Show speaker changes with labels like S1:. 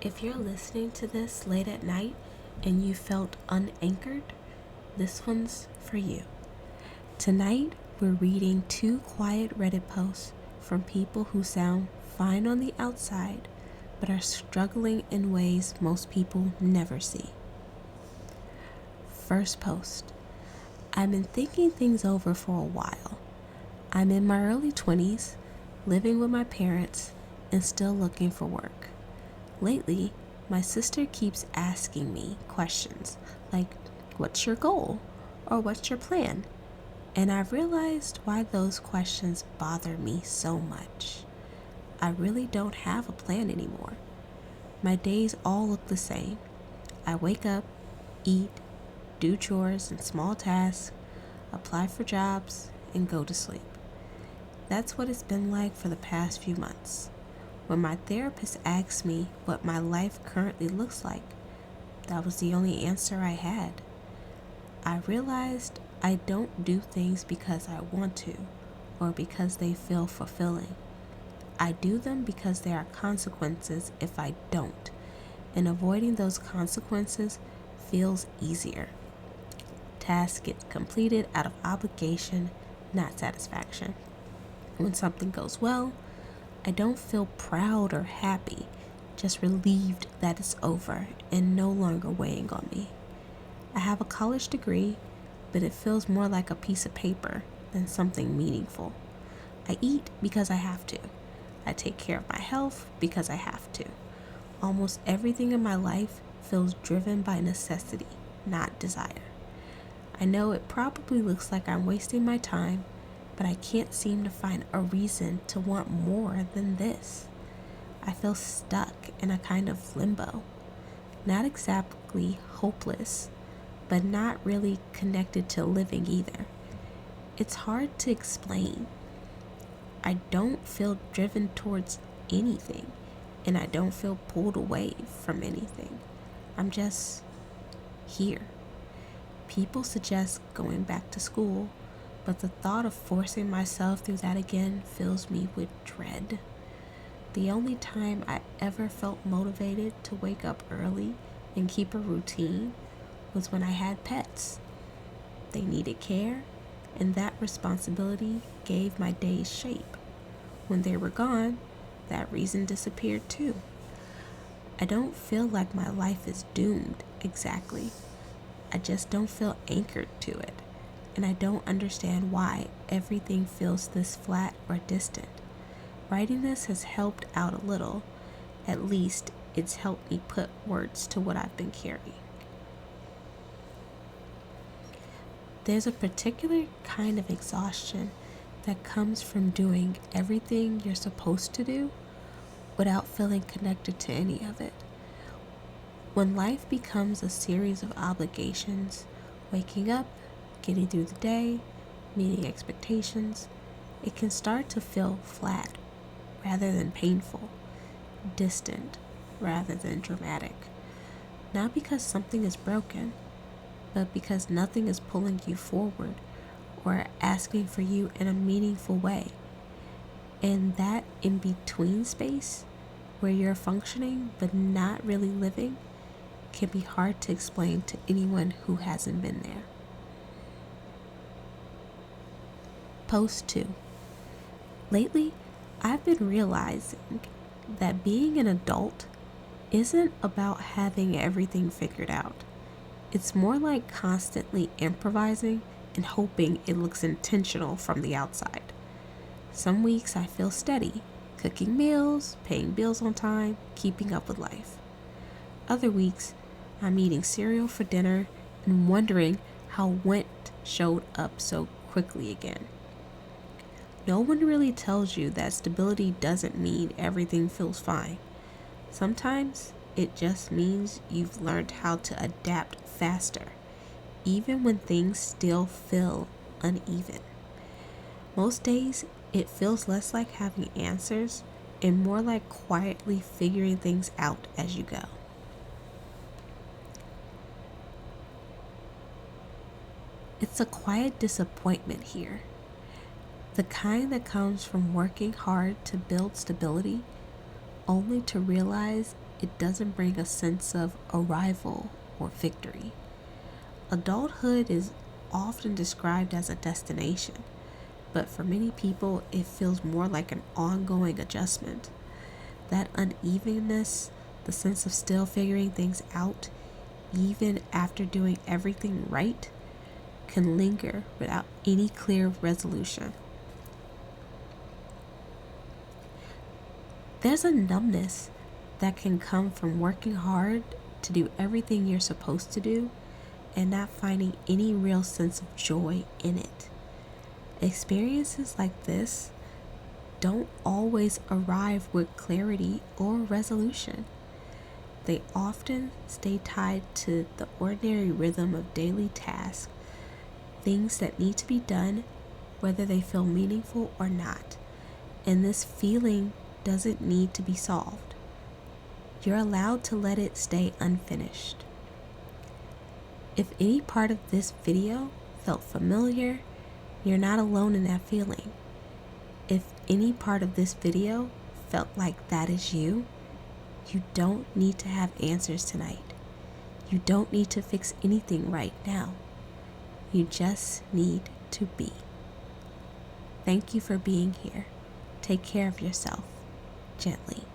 S1: If you're listening to this late at night and you felt unanchored, this one's for you. Tonight, we're reading two quiet Reddit posts from people who sound fine on the outside but are struggling in ways most people never see. First post. I've been thinking things over for a while. I'm in my early 20s, living with my parents, and still looking for work. Lately, my sister keeps asking me questions like, what's your goal? Or what's your plan? And I've realized why those questions bother me so much. I really don't have a plan anymore. My days all look the same. I wake up, eat, do chores and small tasks, apply for jobs, and go to sleep. That's what it's been like for the past few months. When my therapist asked me what my life currently looks like, that was the only answer I had. I realized I don't do things because I want to or because they feel fulfilling. I do them because there are consequences if I don't, and avoiding those consequences feels easier. Tasks get completed out of obligation, not satisfaction. When something goes well, I don't feel proud or happy, just relieved that it's over and no longer weighing on me. I have a college degree, but it feels more like a piece of paper than something meaningful. I eat because I have to. I take care of my health because I have to. Almost everything in my life feels driven by necessity, not desire. I know it probably looks like I'm wasting my time, but I can't seem to find a reason to want more than this. I feel stuck in a kind of limbo. Not exactly hopeless, but not really connected to living either. It's hard to explain. I don't feel driven towards anything, and I don't feel pulled away from anything. I'm just here. People suggest going back to school, but the thought of forcing myself through that again fills me with dread. The only time I ever felt motivated to wake up early and keep a routine was when I had pets. They needed care, and that responsibility gave my days shape. When they were gone, that reason disappeared too. I don't feel like my life is doomed exactly. I just don't feel anchored to it, and I don't understand why everything feels this flat or distant. Writing this has helped out a little. At least it's helped me put words to what I've been carrying. There's a particular kind of exhaustion that comes from doing everything you're supposed to do without feeling connected to any of it. When life becomes a series of obligations, waking up, getting through the day, meeting expectations, it can start to feel flat rather than painful, distant rather than dramatic. Not because something is broken, but because nothing is pulling you forward or asking for you in a meaningful way. And that in between space, where you're functioning but not really living, can be hard to explain to anyone who hasn't been there. Post 2. Lately, I've been realizing that being an adult isn't about having everything figured out. It's more like constantly improvising and hoping it looks intentional from the outside. Some weeks I feel steady, cooking meals, paying bills on time, keeping up with life. Other weeks, I'm eating cereal for dinner and wondering how Went showed up so quickly again. No one really tells you that stability doesn't mean everything feels fine. Sometimes it just means you've learned how to adapt faster, even when things still feel uneven. Most days, it feels less like having answers and more like quietly figuring things out as you go. It's a quiet disappointment here. The kind that comes from working hard to build stability, only to realize it doesn't bring a sense of arrival or victory. Adulthood is often described as a destination, but for many people, it feels more like an ongoing adjustment. That unevenness, the sense of still figuring things out, even after doing everything right, can linger without any clear resolution. There's a numbness that can come from working hard to do everything you're supposed to do and not finding any real sense of joy in it. Experiences like this don't always arrive with clarity or resolution. They often stay tied to the ordinary rhythm of daily tasks, things that need to be done, whether they feel meaningful or not. And this feeling doesn't need to be solved. You're allowed to let it stay unfinished. If any part of this video felt familiar, you're not alone in that feeling. If any part of this video felt like that is you, you don't need to have answers tonight. You don't need to fix anything right now. You just need to be. Thank you for being here. Take care of yourself gently.